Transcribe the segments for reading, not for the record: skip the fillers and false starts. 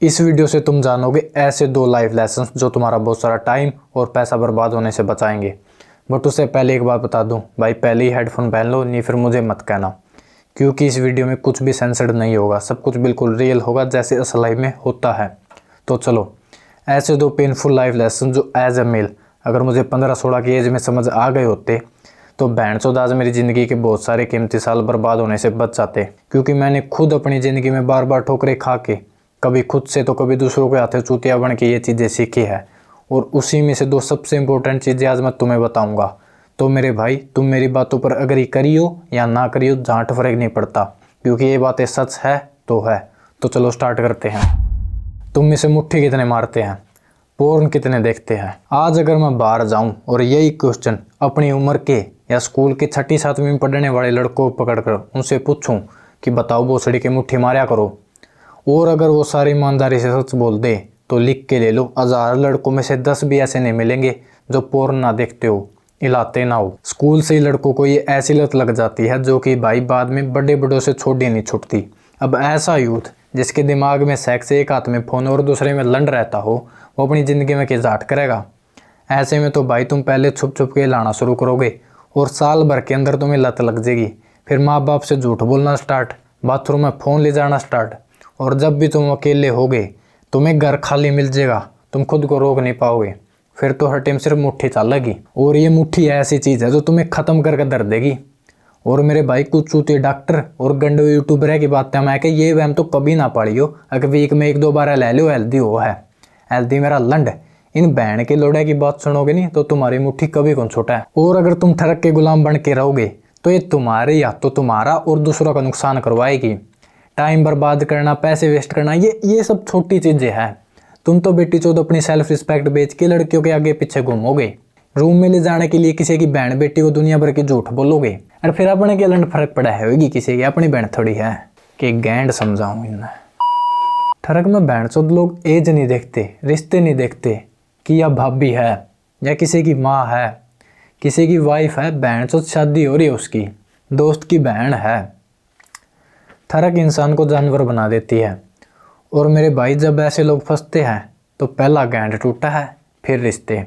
इस वीडियो से तुम जानोगे ऐसे 2 लाइफ लेसन्स जो तुम्हारा बहुत सारा टाइम और पैसा बर्बाद होने से बचाएंगे। बट उससे पहले एक बात बता दूं भाई, पहले ही हेडफोन पहन लो, नहीं फिर मुझे मत कहना, क्योंकि इस वीडियो में कुछ भी सेंसर्ड नहीं होगा, सब कुछ बिल्कुल रियल होगा जैसे असल लाइफ में होता है। तो चलो, ऐसे 2 पेनफुल लाइफ लेसन जो एज ए मेल अगर मुझे 15-16 की एज में समझ आ गए होते तो बहनचोद आज मेरी ज़िंदगी के बहुत सारे कीमती साल बर्बाद होने से बच जाते। क्योंकि मैंने खुद अपनी ज़िंदगी में बार बार ठोकरें खा के, कभी खुद से तो कभी दूसरों के हाथों चूतिया बन के ये चीज़ें सीखी है। और उसी में से 2 सबसे इम्पोर्टेंट चीज़ें आज मैं तुम्हें बताऊंगा। तो मेरे भाई, तुम मेरी बातों पर अग्री करियो या ना करियो, झांट फर्क नहीं पड़ता, क्योंकि ये बातें सच है तो है। तो चलो स्टार्ट करते हैं। तुम में से मुट्ठी कितने मारते हैं, पोर्न कितने देखते हैं? आज अगर मैं बाहर जाऊं और यही क्वेश्चन अपनी उम्र के या स्कूल के 6ठी-7वीं में पढ़ने वाले लड़कों को पकड़कर उनसे पूछूं कि बताओ भोसड़ी की मुट्ठी मारा करो, और अगर वो सारी ईमानदारी से सच बोल दे तो लिख के ले लो, 1000 लड़कों में से 10 भी ऐसे नहीं मिलेंगे जो पोर्न ना देखते हो, इलाते ना हो। स्कूल से ही लड़कों को ये ऐसी लत लग जाती है जो कि भाई बाद में बड़े बड़ों से छोड़ी नहीं छूटती। अब ऐसा यूथ जिसके दिमाग में सेक्स, एक हाथ में फ़ोन और दूसरे में लंड रहता हो, वो अपनी ज़िंदगी में क्या जाट करेगा? ऐसे में तो भाई तुम पहले छुप छुप के लाना शुरू करोगे और साल भर के अंदर तुम्हें लत लग जाएगी। फिर माँ बाप से झूठ बोलना स्टार्ट, बाथरूम में फ़ोन ले जाना स्टार्ट, और जब भी तुम अकेले होगे तुम्हें घर खाली मिल जाएगा, तुम खुद को रोक नहीं पाओगे। फिर तो हर टाइम सिर्फ मुट्ठी चलेगी, और ये मुट्ठी ऐसी चीज़ है जो तुम्हें ख़त्म करके दर देगी। और मेरे भाई, कुछ चूते डॉक्टर और गंडे यूट्यूबर की बात है, मैं कह ये वहम तो कभी ना पाड़ियो। अगर वीक में 1-2 बार ले लो, हेल्दी हो है, हेल्दी मेरा लंड। इन बहन के लोड़े की बात सुनोगे नहीं तो तुम्हारी मुट्ठी कभी कौन छोटा है। और अगर तुम ठरक के गुलाम बन के रहोगे तो ये तुम्हारे या तो तुम्हारा और दूसरों का नुकसान करवाएगी। टाइम बर्बाद करना, पैसे वेस्ट करना, ये सब छोटी चीज़ें हैं। तुम तो बेटी चौध अपनी सेल्फ रिस्पेक्ट बेच के लड़कियों के आगे पीछे घूमोगे, रूम में ले जाने के लिए किसी की बहन बेटी को दुनिया भर के झूठ बोलोगे, और फिर अपने के लंड फर्क पड़ा है होगी किसी की, अपनी बहन थोड़ी है कि गैंड समझाऊं इन्हें। ठरक में बहन चौध लोग एज नहीं देखते, रिश्ते नहीं देखते कि या भाभी है या किसी की माँ है, किसी की वाइफ है, बहन चौध शादी हो रही है उसकी, दोस्त की बहन है। ठरक इंसान को जानवर बना देती है। और मेरे भाई, जब ऐसे लोग फंसते हैं तो पहला गैंड टूटा है, फिर रिश्ते,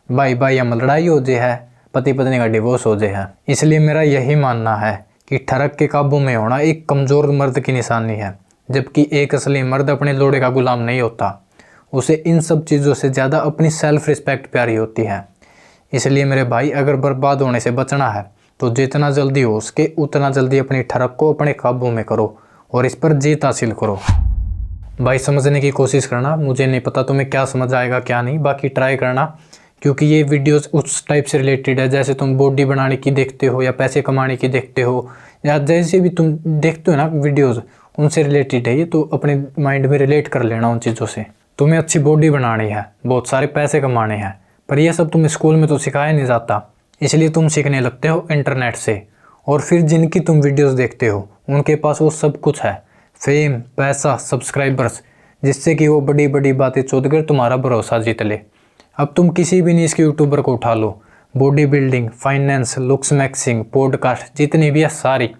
भाई भाई में लड़ाई हो जाए है, पति पत्नी का डिवोर्स हो जाए है। इसलिए मेरा यही मानना है कि ठरक के काबू में होना एक कमज़ोर मर्द की निशानी है, जबकि एक असली मर्द अपने लोड़े का गुलाम नहीं होता। उसे इन सब चीज़ों से ज़्यादा अपनी सेल्फ रिस्पेक्ट प्यारी होती है। इसलिए मेरे भाई, अगर बर्बाद होने से बचना है तो जितना जल्दी हो सके उतना जल्दी अपनी ठरक को अपने काबू में करो और इस पर जीत हासिल करो। भाई, समझने की कोशिश करना, मुझे नहीं पता तुम्हें क्या समझ आएगा क्या नहीं, बाकी ट्राई करना, क्योंकि ये वीडियोस उस टाइप से रिलेटेड है जैसे तुम बॉडी बनाने की देखते हो या पैसे कमाने की देखते हो, या जैसे भी तुम देखते हो ना वीडियोस, उनसे रिलेटेड है ये। तो अपने माइंड में रिलेट कर लेना उन चीज़ों से। तुम्हें अच्छी बॉडी बनानी है, बहुत सारे पैसे कमाने हैं, पर यह सब तुम्हें स्कूल में तो सिखाया नहीं जाता, इसलिए तुम सीखने लगते हो इंटरनेट से। और फिर जिनकी तुम वीडियोस देखते हो उनके पास वो सब कुछ है, फेम, पैसा, सब्सक्राइबर्स, जिससे कि वो बड़ी बड़ी बातें चोद कर तुम्हारा भरोसा जीत ले। अब तुम किसी भी न्यूज़ के यूट्यूबर को उठा लो, body building, finance, looks maxing, podcast, जितनी भी है सारी,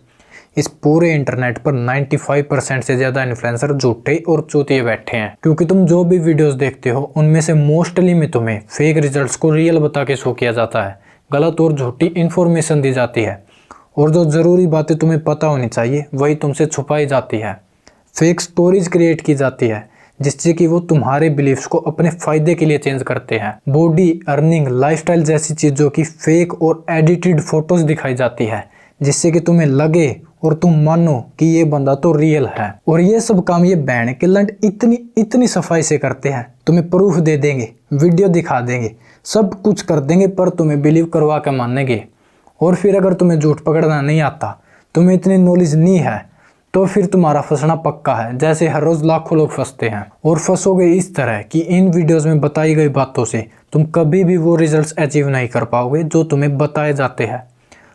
इस पूरे इंटरनेट पर 95% से ज़्यादा इन्फ्लुएंसर झूठे और चूतिए बैठे हैं। क्योंकि तुम जो भी वीडियोस देखते हो उनमें से मोस्टली में तुम्हें फेक रिजल्ट्स को रियल बता के शो किया जाता है, गलत और झूठी इन्फॉर्मेशन दी जाती है, और जो ज़रूरी बातें तुम्हें पता होनी चाहिए वही तुमसे छुपाई जाती है। फेक स्टोरीज क्रिएट की जाती है जिससे कि वो तुम्हारे बिलीफ्स को अपने फ़ायदे के लिए चेंज करते हैं। बॉडी, अर्निंग, लाइफस्टाइल जैसी चीज़ों की फेक और एडिटेड फोटोज़ दिखाई जाती है जिससे कि तुम्हें लगे और तुम मानो कि ये बंदा तो रियल है। और ये सब काम ये बहन के लंड इतनी सफाई से करते हैं, तुम्हें प्रूफ दे देंगे, वीडियो दिखा देंगे, सब कुछ कर देंगे, पर तुम्हें बिलीव करवा के मानेंगे। और फिर अगर तुम्हें झूठ पकड़ना नहीं आता, तुम्हें इतनी नॉलेज नहीं है, तो फिर तुम्हारा फंसना पक्का है, जैसे हर रोज़ लाखों लोग फंसते हैं। और फंसोगे इस तरह कि इन वीडियोस में बताई गई बातों से तुम कभी भी वो रिजल्ट्स अचीव नहीं कर पाओगे जो तुम्हें बताए जाते हैं।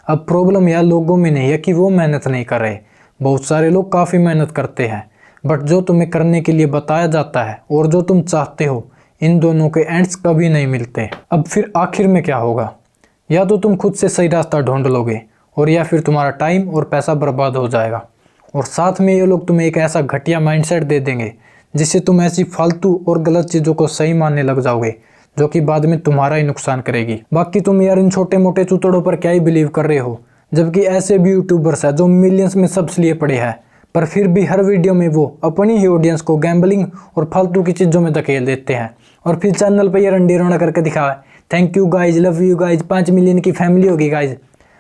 अब प्रॉब्लम यह लोगों में नहीं है कि वो मेहनत नहीं कर रहे, बहुत सारे लोग काफ़ी मेहनत करते हैं, बट जो तुम्हें करने के लिए बताया जाता है और जो तुम चाहते हो, इन दोनों के एंड्स कभी नहीं मिलते। अब फिर आखिर में क्या होगा? या तो तुम खुद से सही रास्ता ढूंढ लोगे, और या फिर तुम्हारा टाइम और पैसा बर्बाद हो जाएगा। और साथ में ये लोग तुम्हें एक ऐसा घटिया माइंडसेट दे देंगे जिससे तुम ऐसी फालतू और गलत चीज़ों को सही मानने लग जाओगे जो कि बाद में तुम्हारा ही नुकसान करेगी। बाकी तुम यार इन छोटे मोटे चुतड़ों पर क्या ही बिलीव कर रहे हो, जबकि ऐसे भी यूट्यूबर्स हैं जो मिलियंस में सब्स लिए पड़े हैं, पर फिर भी हर वीडियो में वो अपनी ही ऑडियंस को गैम्बलिंग और फालतू की चीज़ों में धकेल देते हैं और फिर चैनल पर यार अंडे रोना करके दिखावा, thank you guys, love you guys, 5 million की फैमिली होगी गाइज।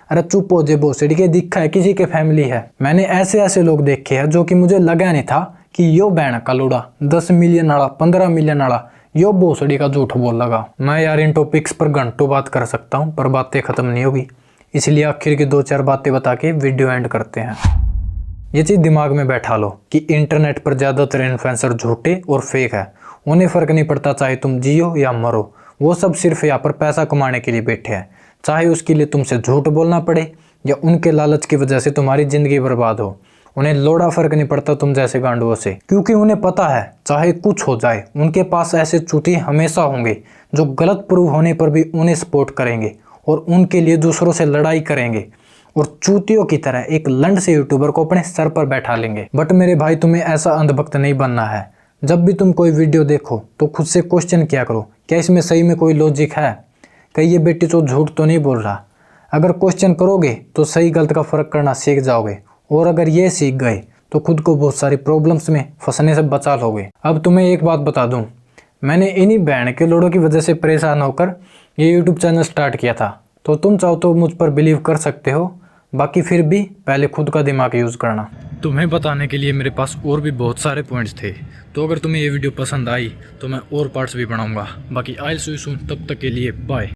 अरे चुप हो जे भोसड़ी के, दिखा है किसी के फैमिली है। मैंने ऐसे लोग देखे हैं जो कि मुझे लगा नहीं था कि यो बैन का लूड़ा 10 मिलियन वाला 15 मिलियन वाला यो भोसड़ी का झूठ बोल लगा। मैं यार इन टॉपिक्स पर घंटों बात कर सकता हूँ पर बातें खत्म नहीं होगी, इसलिए आखिर की 2-4 बातें बता के वीडियो एंड करते हैं। ये चीज़ दिमाग में बैठा लो कि इंटरनेट पर ज़्यादातर इन्फ्लुएंसर झूठे और फेक है। उन्हें फ़र्क नहीं पड़ता चाहे तुम जियो या मरो, वो सब सिर्फ यहाँ पर पैसा कमाने के लिए बैठे हैं, चाहे उसके लिए तुमसे झूठ बोलना पड़े या उनके लालच की वजह से तुम्हारी ज़िंदगी बर्बाद हो। उन्हें लोड़ा फ़र्क नहीं पड़ता तुम जैसे गांडुओं से, क्योंकि उन्हें पता है चाहे कुछ हो जाए उनके पास ऐसे चूती हमेशा होंगे जो गलत प्रूव होने पर भी उन्हें सपोर्ट करेंगे और उनके लिए दूसरों से लड़ाई करेंगे और चूतियों की तरह एक लंड से यूट्यूबर को अपने सर पर बैठा लेंगे। बट मेरे भाई, तुम्हें ऐसा अंधभक्त नहीं बनना है। जब भी तुम कोई वीडियो देखो तो खुद से क्वेश्चन किया करो, क्या इसमें सही में कोई लॉजिक है, कहीं ये बेटी तो झूठ तो नहीं बोल रहा। अगर क्वेश्चन करोगे तो सही गलत का फ़र्क करना सीख जाओगे और अगर ये सीख गए तो खुद को बहुत सारी प्रॉब्लम्स में फंसने से बचा लोगे। अब तुम्हें एक बात बता दूं, मैंने इन्हीं बैंड के लोड़ों की वजह से परेशान होकर ये यूट्यूब चैनल स्टार्ट किया था, तो तुम चाहो तो मुझ पर बिलीव कर सकते हो, बाकी फिर भी पहले खुद का दिमाग यूज़ करना। तुम्हें बताने के लिए मेरे पास और भी बहुत सारे पॉइंट्स थे, तो अगर तुम्हें ये वीडियो पसंद आई तो मैं और पार्ट्स भी बनाऊंगा। बाकी I will see you soon, तब तक के लिए बाय।